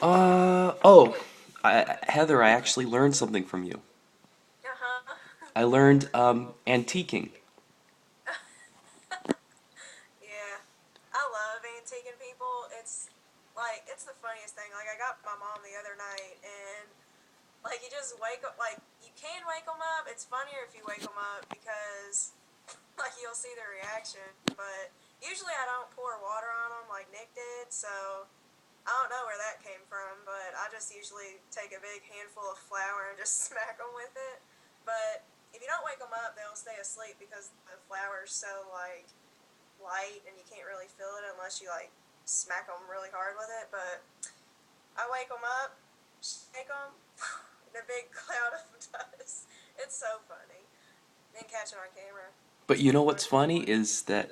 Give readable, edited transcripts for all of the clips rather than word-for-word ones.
Oh, Heather, I actually learned something from you. Uh-huh. I learned antiquing. Yeah. I love antiquing people. It's the funniest thing. Like, I got my mom the other night, and, like, you just wake up, like, you can wake them up. It's funnier if you wake them up because, like, you'll see their reaction. But usually I don't pour water on them like Nick did, so I don't know where that came from, but I just usually take a big handful of flour and just smack them with it. But if you don't wake them up, they'll stay asleep because the flour's so, like, light and you can't really feel it unless you, like, smack them really hard with it. But I wake them up, shake them, and a big cloud of dust. It's so funny. And catch it on camera. But It's you the know what's funniest funny one. is that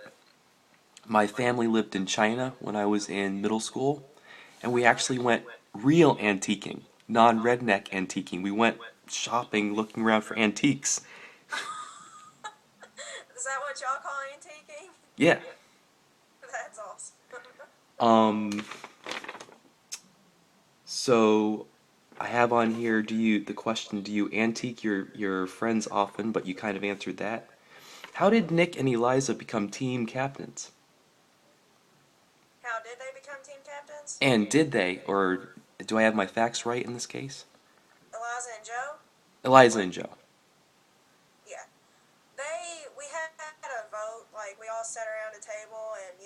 my family lived in China when I was in middle school, and we Uh-huh. actually went real antiquing, non-redneck antiquing. We went shopping, looking around for antiques. Is that what y'all call antiquing? Yeah. That's awesome. Um, so I have on here, the question, do you antique your friends often? But you kind of answered that. How did Nick and Eliza become team captains? How did they become team captains? And did they, or do I have my facts right in this case? Eliza and Joe? Eliza and Joe. Yeah. We had a vote, like, we all sat around a table, and,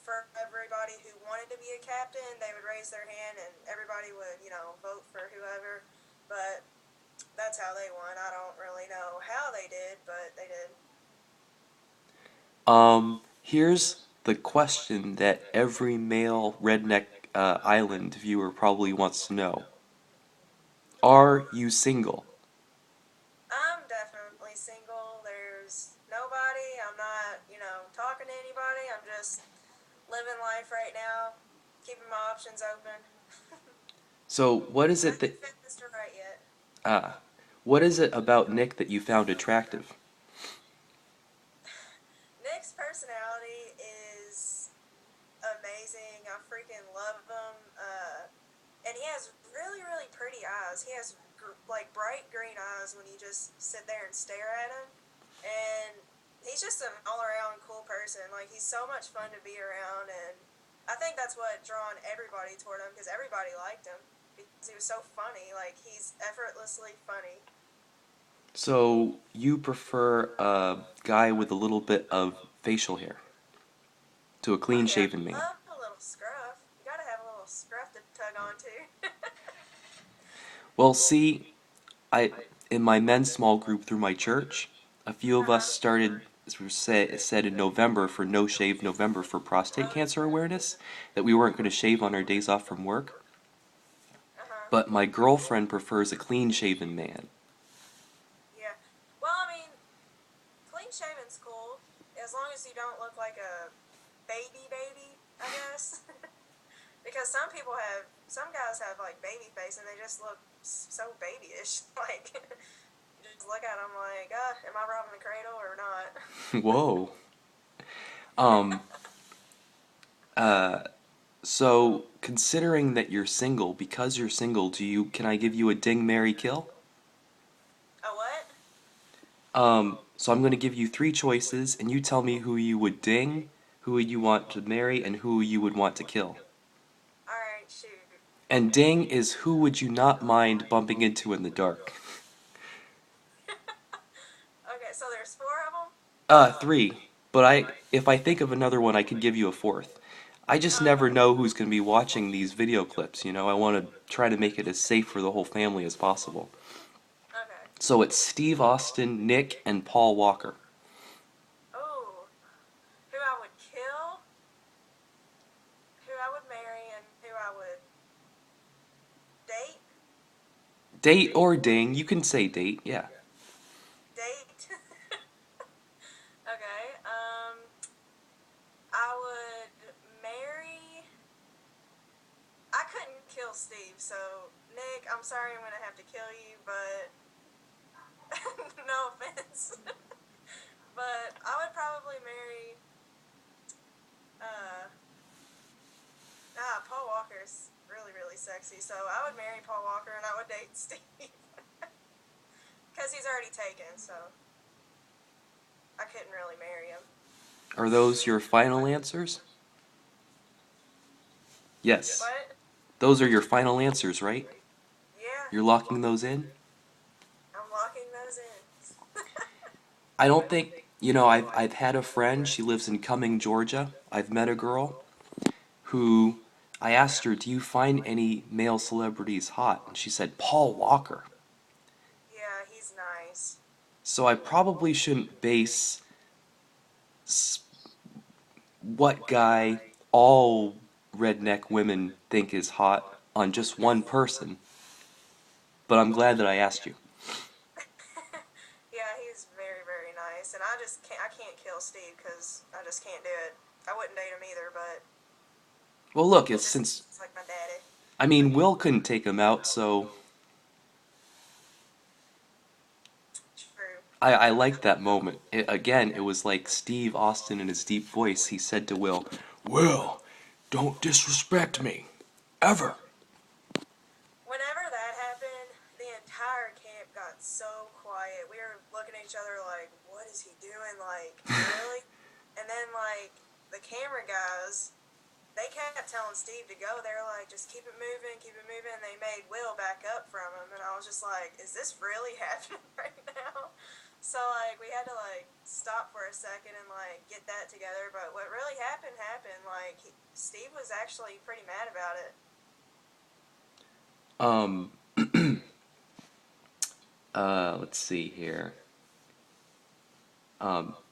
for everybody who wanted to be a captain, they would raise their hand, and everybody would, vote for whoever. But that's how they won. I don't really know how they did, but they did. Here's the question that every male Redneck Island viewer probably wants to know. Are you single? I'm definitely single. There's nobody. I'm not, talking to anybody. I'm just living life right now, keeping my options open. So, what is it Nothing that fit Mr. Right yet. uh, what is it about Nick that you found attractive? Nick's personality is amazing. I freaking love him. And he has really, really pretty eyes. He has like bright green eyes when you just sit there and stare at him. And he's just an all around cool person. Like, he's so much fun to be around. And I think that's what drawn everybody toward him because everybody liked him because he was so funny. Like, he's effortlessly funny. So, you prefer a guy with a little bit of facial hair to a Oh, yeah. clean-shaven man? Love a little scruff. You gotta have a little scruff to tug on to. Well, see, I in my men's small group through my church, a few of us Uh-huh. started said in November for No Shave November for prostate cancer awareness that we weren't going to shave on our days off from work. Uh-huh. But my girlfriend prefers a clean-shaven man. Yeah. Well, I mean, clean shaven's cool as long as you don't look like a baby, I guess. Because some guys have like baby face and they just look so babyish. Like, you just look at them like, am I robbing the cradle or not? Whoa. Um, so considering that you're single, because you're single, can I give you a ding, marry, kill? A what? So I'm going to give you three choices, and you tell me who you would ding, who would you want to marry, and who you would want to kill. Alright, shoot. And ding is who would you not mind bumping into in the dark. Okay, so there's four of them? Three. But if I think of another one, I could give you a fourth. I just never Okay. know who's going to be watching these video clips, you know? I want to try to make it as safe for the whole family as possible. Okay. So it's Steve Austin, Nick, and Paul Walker. Oh, who I would kill, who I would marry, and who I would date? Date or ding, you can say date, yeah. Date? Okay, I would marry. I couldn't kill Steve, so Nick, I'm sorry I'm gonna have to kill you, but no offense. But I would probably marry. Uh, Paul Walker is really, really sexy. So I would marry Paul Walker and I would date Steve. Because he's already taken, so I couldn't really marry him. Are those your final answers? Yes. What? Those are your final answers, right? Yeah, You're locking those in? I'm locking those in. I don't think, you know, I've had a friend, she lives in Cumming, Georgia. I've met a girl who I asked her, "Do you find any male celebrities hot?" And she said, "Paul Walker." Yeah, he's nice. So I probably shouldn't base what guy all redneck women think is hot on just one person, but I'm glad that I asked you. Yeah, he's very, very nice. And I can't kill Steve because I just can't do it. I wouldn't date him either, but Well, look, it's it's just, since it's like my daddy. I mean Will couldn't take him out, so True. I liked that moment. Again, it was like Steve Austin in his deep voice. He said to Will, "Will, don't disrespect me, ever." Whenever that happened, the entire camp got so quiet. We were looking at each other like, what is he doing? Like, really? And then, like, the camera guys, they kept telling Steve to go. They were like, just keep it moving, keep it moving. And they made Will back up from him. And I was just like, is this really happening right now? So, like, we had to, like, stop for a second and, like, get that together. But what really happened, happened. Like, Steve was actually pretty mad about it. Um, let's see here.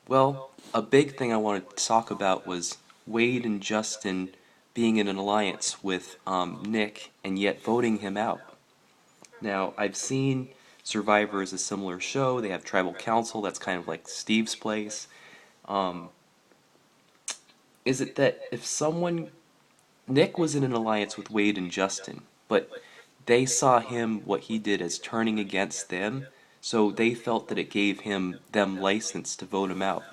Well, a big thing I wanted to talk about was Wade and Justin being in an alliance with Nick and yet voting him out. Now, I've seen Survivor as a similar show. They have tribal council, that's kind of like Steve's place. Um, is it that if someone. Nick was in an alliance with Wade and Justin, but they saw him, what he did, as turning against them, so they felt that it gave them license to vote him out.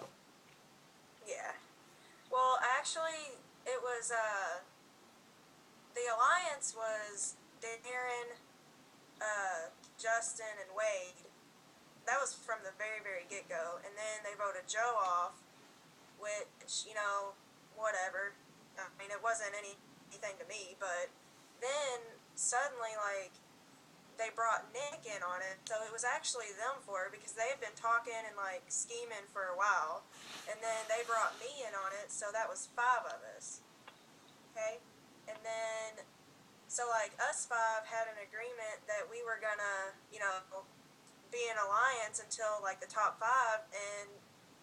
Yeah. Well, actually, it was the alliance was Darren, Justin, and Wade. That was from the very, very get go, and then they voted Joe off, which whatever. I mean, it wasn't anything to me, but then suddenly, like, they brought Nick in on it, so it was actually them for it because they had been talking and like scheming for a while, and then they brought me in on it, so that was five of us. Okay, and then so like us five had an agreement that we were gonna be in alliance until like the top five, and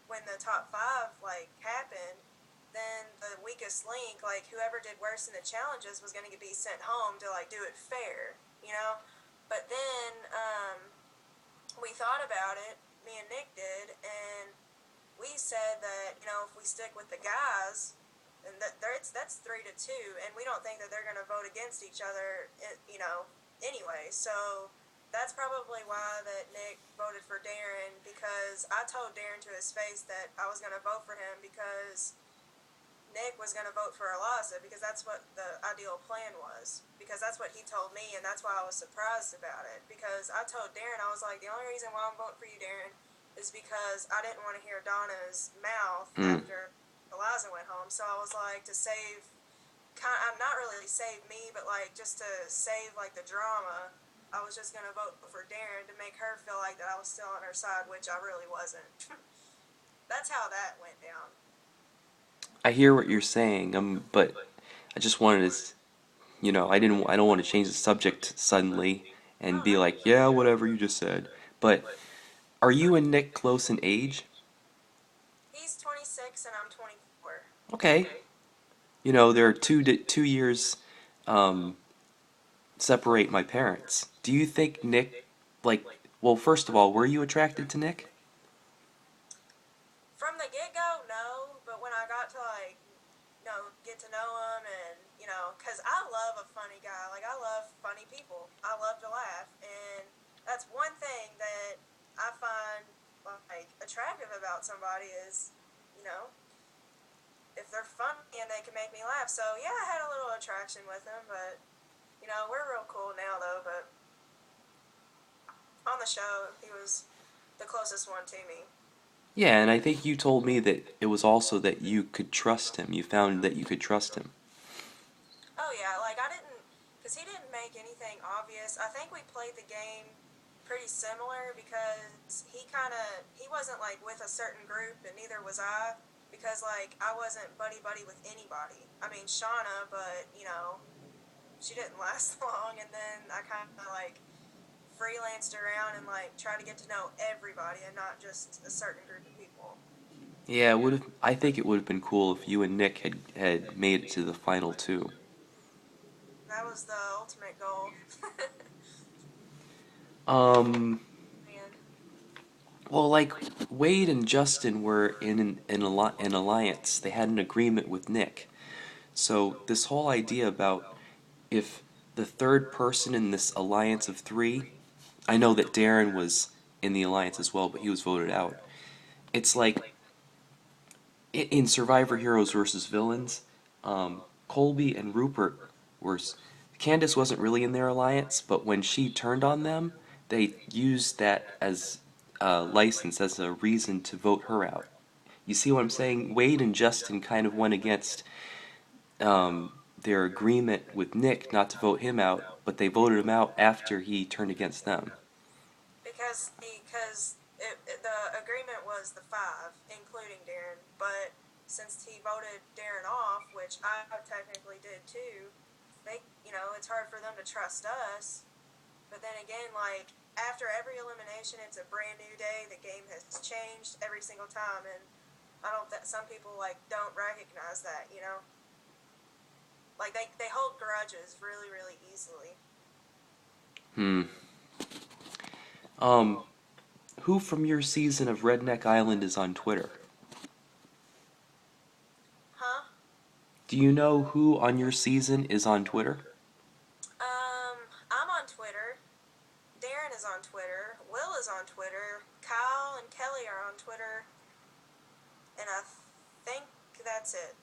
when the top five like happened, then the weakest link, like whoever did worse in the challenges, was gonna be sent home to like do it fair, you know. But then we thought about it, me and Nick did, and we said that if we stick with the guys, and that's 3-2, and we don't think that they're going to vote against each other, anyway. So that's probably why that Nick voted for Darren, because I told Darren to his face that I was going to vote for him because Nick was going to vote for Eliza, because that's what the ideal plan was. Because that's what he told me, and that's why I was surprised about it. Because I told Darren, I was like, the only reason why I'm voting for you, Darren, is because I didn't want to hear Donna's mouth Mm. after Eliza went home. So I was like, to save, I'm not really save me, but like just to save like the drama, I was just going to vote for Darren to make her feel like that I was still on her side, which I really wasn't. That's how that went down. I hear what you're saying, but I just wanted to, I don't want to change the subject suddenly and Oh, be no. like, yeah, whatever you just said. But are you and Nick close in age? He's 26 and I'm 24. Okay. There are 2 years um, separate my parents. Do you think Nick, like, well, first of all, were you attracted to Nick? From the get go, no, but when I got to like, get to know him, and because I love a funny guy. Like, I love funny people. I love to laugh, and that's one thing that I find like attractive about somebody is, you know, if they're funny and they can make me laugh. So yeah, I had a little attraction with him, but we're real cool now though. But on the show, he was the closest one to me. Yeah, and I think you told me that it was also that you could trust him. You found that you could trust him. Oh yeah, like I didn't, because he didn't make anything obvious. I think we played the game pretty similar because he wasn't like with a certain group and neither was I, because like I wasn't buddy buddy with anybody. I mean Shauna, but she didn't last long, and then I kind of like freelanced around and like tried to get to know everybody and not just a certain group of people. Yeah, it would have. I think it would have been cool if you and Nick had made it to the final two. That was the ultimate goal. Um, Man. well, like Wade and Justin were in an alliance. They had an agreement with Nick. So this whole idea about if the third person in this alliance of three, I know that Darren was in the alliance as well, but he was voted out. It's like in Survivor Heroes versus Villains, Colby and Rupert were. Candace wasn't really in their alliance, but when she turned on them, they used that as a license, as a reason to vote her out. You see what I'm saying? Wade and Justin kind of went against their agreement with Nick not to vote him out, but they voted him out after he turned against them. The agreement was the five, including Darren. But since he voted Darren off, which I technically did too, it's hard for them to trust us. But then again, like after every elimination, it's a brand new day. The game has changed every single time, and I don't. Some people like don't recognize that. Like they hold grudges really, really easily. Hmm. Um, who from your season of Redneck Island is on Twitter? Huh? Do you know who on your season is on Twitter? I'm on Twitter. Darren is on Twitter. Will is on Twitter. Kyle and Kelly are on Twitter. And I think that's it.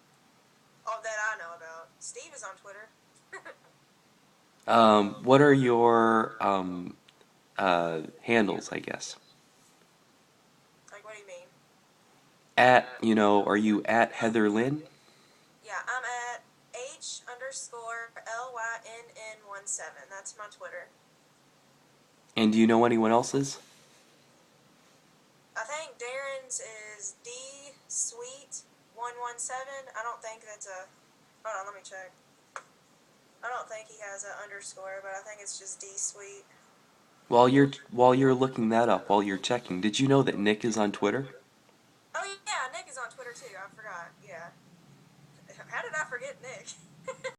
All that I know about. Steve is on Twitter. What are your handles, I guess? Like, what do you mean? Are you at Heather Lynn? Yeah, I'm at H_LYNN17. That's my Twitter. And do you know anyone else's? I think Darren's is D Sweet 117. I don't think that's a. Hold on, let me check. I don't think he has an underscore, but I think it's just D Sweet. While you're looking that up, while you're checking, did you know that Nick is on Twitter? Oh yeah, Nick is on Twitter too. I forgot. Yeah. How did I forget Nick?